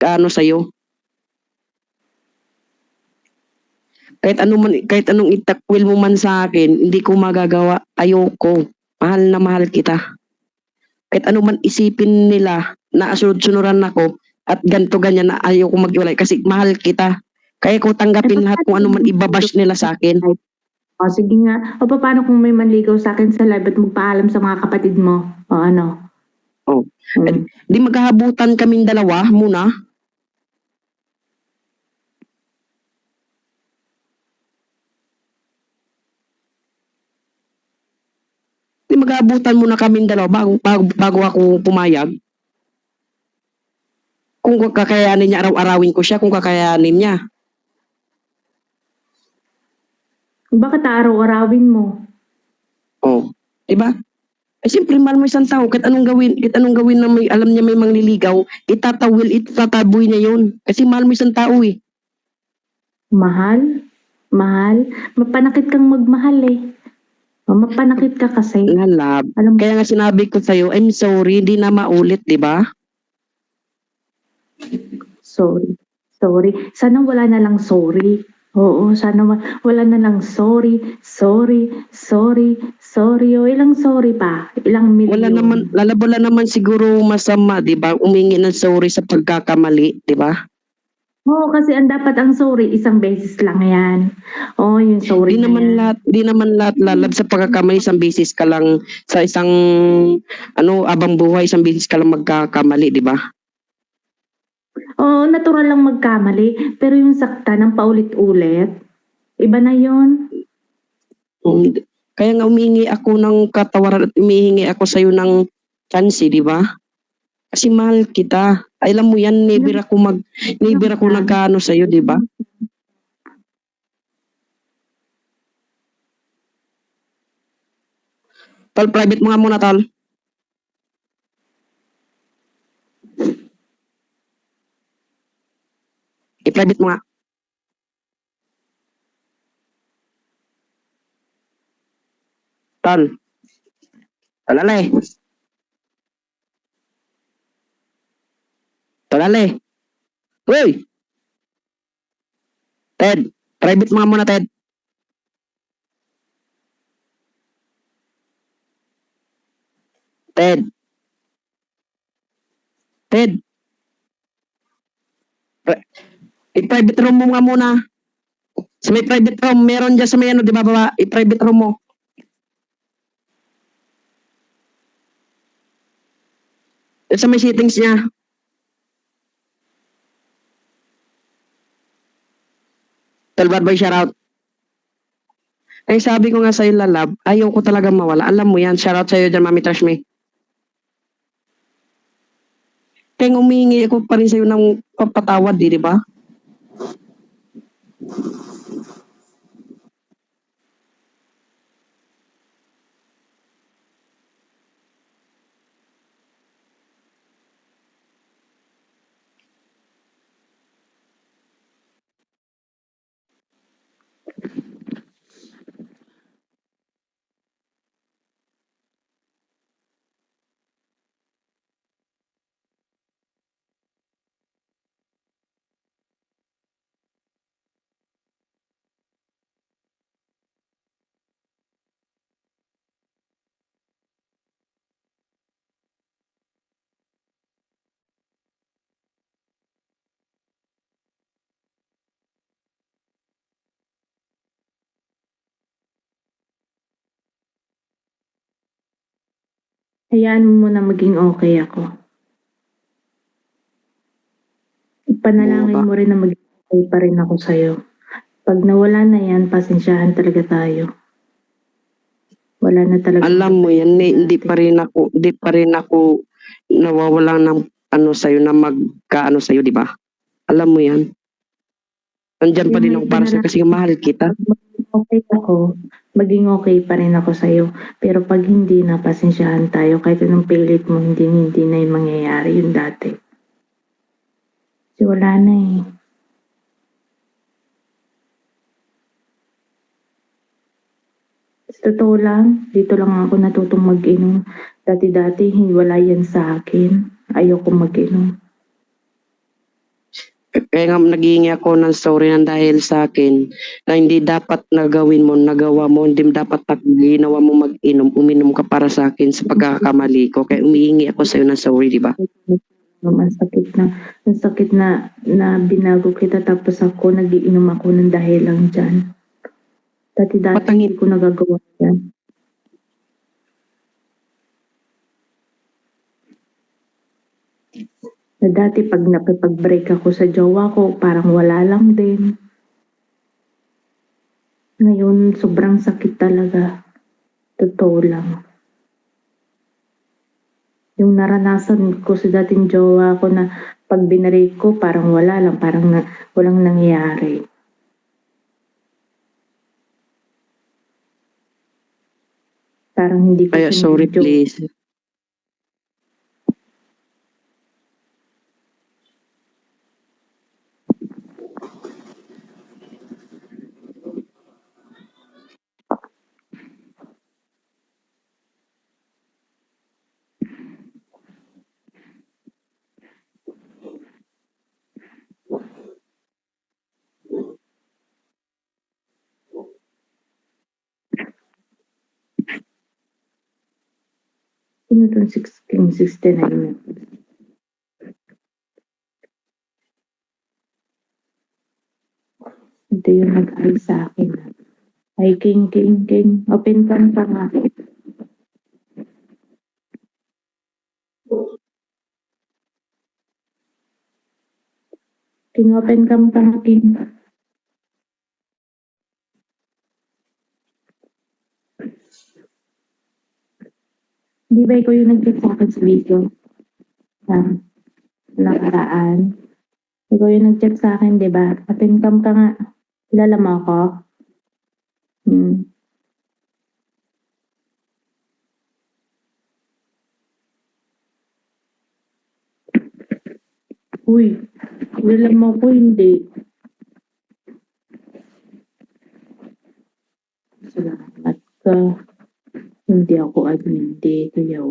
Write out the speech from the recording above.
ano sa'yo. Kahit anong itakwil mo man sa akin, hindi ko magagawa. Ayoko. Mahal na mahal kita. Kahit ano man isipin nila na sunod-sunuran ako at ganto ganyan na ayoko maghiwalay kasi mahal kita. Kaya ko tanggapin lahat kung ano man ibabash nila sa akin. O sige nga. O paano kung may manligaw sa akin sa live at magpaalam sa mga kapatid mo? O ano? Oh. Di maghahabutan kaming dalawa muna. Di maghahabutan muna kaming dalawa bago ako pumayag. Kung kakayanin niya, araw-arawin ko siya kung kakayanin niya. Bakit araw-arawin mo? Oh, di ba? Eh, siyempre, mahal mo isang tao, kahit anong gawin na may, alam niya may mangliligaw, itataboy niya yun. Kasi mahal mo isang tao eh. Mahal? Mahal? Mapanakit kang magmahal eh. O, mapanakit ka kasi. Love. Kaya nga sinabi ko sa'yo, I'm sorry, di na maulit, di ba? Sorry. Sorry. Sana wala na lang sorry. Oo, sana wala na lang sorry. O, ilang sorry pa? Ilang milyon? Wala naman siguro masama, di ba? Umingi ng sorry sa pagkakamali, di ba? Oo, kasi dapat ang sorry, isang beses lang yan. Oo, yung sorry Di na yan. Di naman lahat lalab sa pagkakamali, isang beses ka lang, sa isang, abang buhay, isang beses ka lang magkakamali, di ba? Oo, natural lang magkamali. Pero yung sakta ng paulit-ulit, iba na yon. Kaya nga umingi ako ng katawaran at umihingi ako sa'yo ng chance, di ba? Kasi mahal kita. Alam mo yan, never ako nagkaano sa'yo, di ba? Tol, private mo nga muna, tol. I-private mo nga. Tol. Talale. Talale. Uy! Ted, private mo nga muna, Ted. Ted. Ted. I-private room mo nga muna. Sa may private room, meron dyan sa may di ba baba? I-private room mo. Sa may settings niya. Talbad boy, shoutout. Ay sabi ko nga sa'yo, lalab, ayaw ko talaga mawala. Alam mo yan, shoutout sa'yo dyan, Mami Trash Me. Kaya umihingi ako pa rin sa'yo ng papatawad, di ba? Hayaan mo na maging okay ako. Ipanalangin mo rin na maging okay pa rin ako sa'yo. Pag nawala na yan, pasensyahan talaga tayo. Wala na talaga. Alam mo yan, hindi pa rin ako nawawala ng sa'yo na magkaano sa'yo, di ba? Alam mo yan. Nandyan pa din ako para sa'yo kasi mahal kita. Okay ako, maging okay pa rin ako sa'yo. Pero pag hindi na, pasensyahan tayo. Kahit anong pilit mo, hindi na yung mangyayari yung dati. Kasi wala na eh. Sa totoo lang, dito lang ako natutong mag-inom. Dati-dati, wala yan sa akin. Ayoko mag-inom. Kaya nga naghihingi ako ng sorry ng dahil sa akin na hindi dapat na gawin mo, nagawa mo, hindi dapat na ginawa mo mag-inom, uminom ka para sa akin sa pagkakamali ko. Kaya umihingi ako sa'yo ng sorry, di ba? Ang sakit na binago kita tapos ako nagiinom ako ng dahil lang dyan. Dati Patangin. hindi ko nagagawa yan. Na dati pag nakipag-break ako sa jowa ko, parang wala lang din. Ngayon, sobrang sakit talaga. Totoo lang. Yung naranasan ko sa dating jowa ko na pag binaril ko, parang wala lang, parang walang nangyayari. Parang hindi ko Kaya sorry sinadyo. please. Sino itong 69 na? Ito yung nag-ay sa akin. Ay, King. Open cam pa nga. King, open cam pa nga, King. Di ba ikaw yung nag-chat sa akin sa video? Nakaraan. Ikaw yung nag-chat sa akin, di ba? Open cam ka nga. Kilala mo ako? Uy, kilala mo ako, hindi. Salamat ka. Hindi ako admin, hindi. Kaya